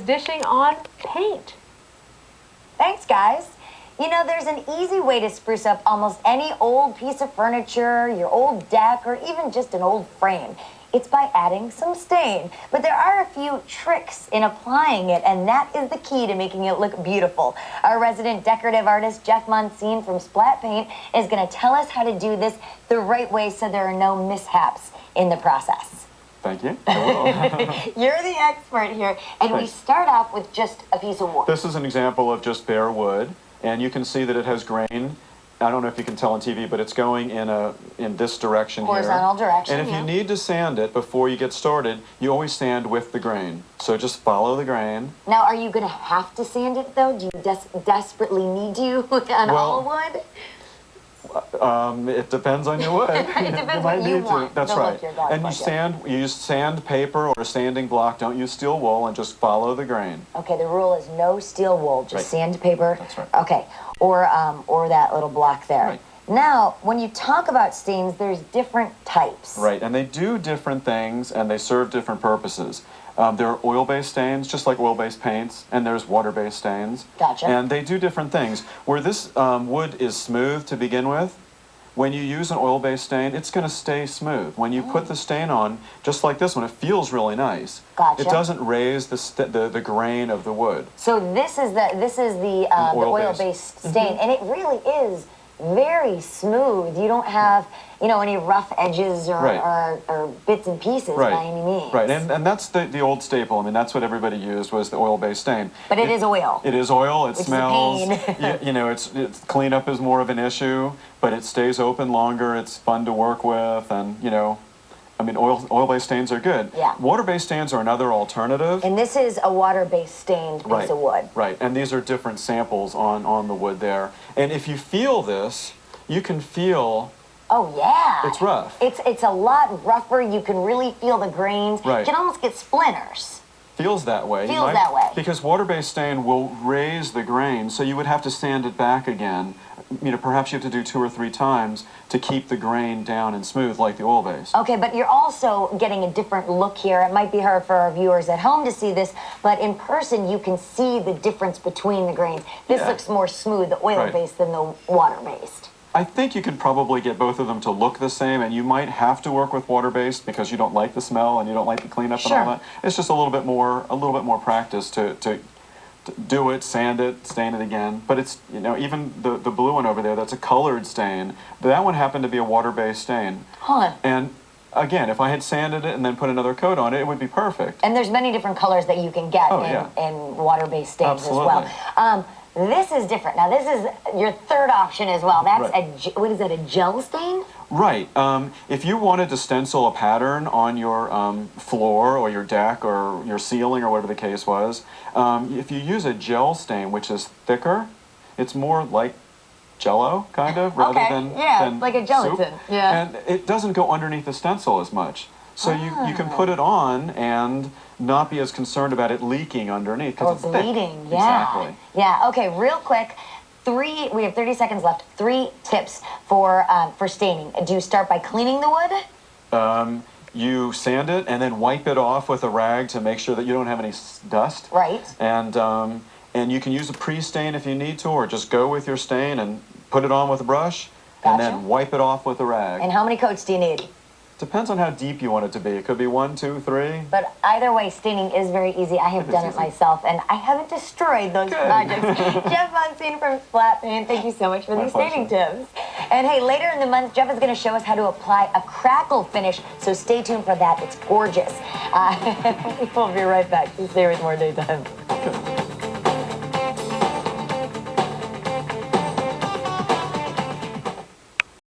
was dishing on paint. Thanks, guys. You know, there's an easy way to spruce up almost any old piece of furniture, your old deck, or even just an old frame. It's by adding some stain. But there are a few tricks in applying it, and that is the key to making it look beautiful. Our resident decorative artist, Jeff Monsine from Splat Paint, is going to tell us how to do this the right way so there are no mishaps in the process. Thank you. I will. You're the expert here, and we start off with just a piece of wood. This is an example of just bare wood, and you can see that it has grain. I don't know if you can tell on TV, but it's going in this direction here. Horizontal direction, and if you need to sand it before you get started, you always sand with the grain. So just follow the grain. Now, are you going to have to sand it, though? Do you desperately need to on all wood? It depends on your wood. It depends what you want. That's right. And you use sandpaper or a sanding block. Don't use steel wool, and just follow the grain. Okay, the rule is no steel wool, just sandpaper. That's right. Okay, or that little block there. Right. Now, when you talk about stains, there's different types. Right, and they do different things, and they serve different purposes. There are oil-based stains, just like oil-based paints, and there's water-based stains. Gotcha. And they do different things. Where this wood is smooth to begin with, when you use an oil-based stain, it's going to stay smooth. When you put the stain on, just like this one, it feels really nice. Gotcha. It doesn't raise the grain of the wood. So this is the oil-based stain, and it really is very smooth. You don't have, you know, any rough edges or bits and pieces by any means. Right, and that's the old staple. I mean, that's what everybody used, was the oil-based stain. But it is oil. It is oil. It Which smells. is a pain. you know, it's cleanup is more of an issue, but it stays open longer. It's fun to work with, and you know, I mean, oil-based stains are good. Yeah. Water-based stains are another alternative. And this is a water-based stained piece of wood. Right, and these are different samples on the wood there. And if you feel this, you can feel. Oh yeah. It's rough. It's a lot rougher. You can really feel the grains. Right. You can almost get splinters. Feels that way. Feels that way. Because water-based stain will raise the grain, so you would have to sand it back again. You know, perhaps you have to do 2 or 3 times to keep the grain down and smooth like the oil-based. Okay, but you're also getting a different look here. It might be hard for our viewers at home to see this, but in person you can see the difference between the grains. This looks more smooth, the oil-based, than the water-based. I think you can probably get both of them to look the same, and you might have to work with water-based because you don't like the smell and you don't like the cleanup and all that. It's just a little bit more practice to do it, sand it, stain it again. But it's, you know, even the blue one over there, that's a colored stain. That one happened to be a water-based stain. Huh. And again, if I had sanded it and then put another coat on it, it would be perfect. And there's many different colors that you can get in water-based stains as well. This is different. Now, this is your third option as well. That's what is that, a gel stain? Right. If you wanted to stencil a pattern on your floor or your deck or your ceiling or whatever the case was, if you use a gel stain, which is thicker, it's more like Jell-O, kind of, rather than like a gelatin. Soup. And it doesn't go underneath the stencil as much. So you can put it on and not be as concerned about it leaking underneath because it's bleeding. Thick. Exactly. Yeah. Okay. Real quick, we have 30 seconds left. 3 tips for staining. Do you start by cleaning the wood? You sand it and then wipe it off with a rag to make sure that you don't have any dust. Right. And you can use a pre-stain if you need to, or just go with your stain and put it on with a brush, and then wipe it off with a rag. And how many coats do you need? Depends on how deep you want it to be. It could be 1, 2, 3. But either way, staining is very easy. I have done it myself, and I haven't destroyed those projects. Jeff Monsine from Splat Paint, thank you so much for these staining tips. And hey, later in the month, Jeff is going to show us how to apply a crackle finish, so stay tuned for that. It's gorgeous. We'll be right back. Stay with more Daytime.